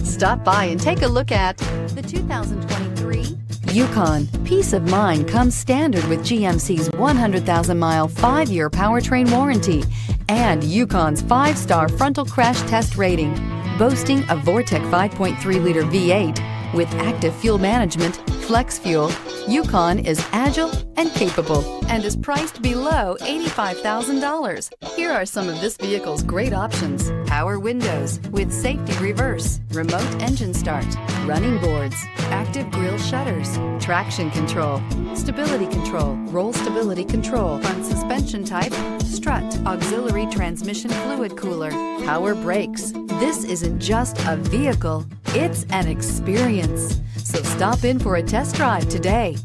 Stop by and take a look at the 2023 Yukon. Peace of mind comes standard with GMC's 100,000-mile, 5-year powertrain warranty and Yukon's 5-star frontal crash test rating. Boasting a Vortec 5.3-liter V8 with active fuel management, flex fuel, Yukon is agile and capable and is priced below $85,000. Here are some of this vehicle's great options: power windows with safety reverse, remote engine start, running boards, active grille shutters, traction control, stability control, roll stability control, front suspension type, strut, auxiliary transmission fluid cooler, power brakes. This isn't just a vehicle, it's an experience. So stop in for a test drive today.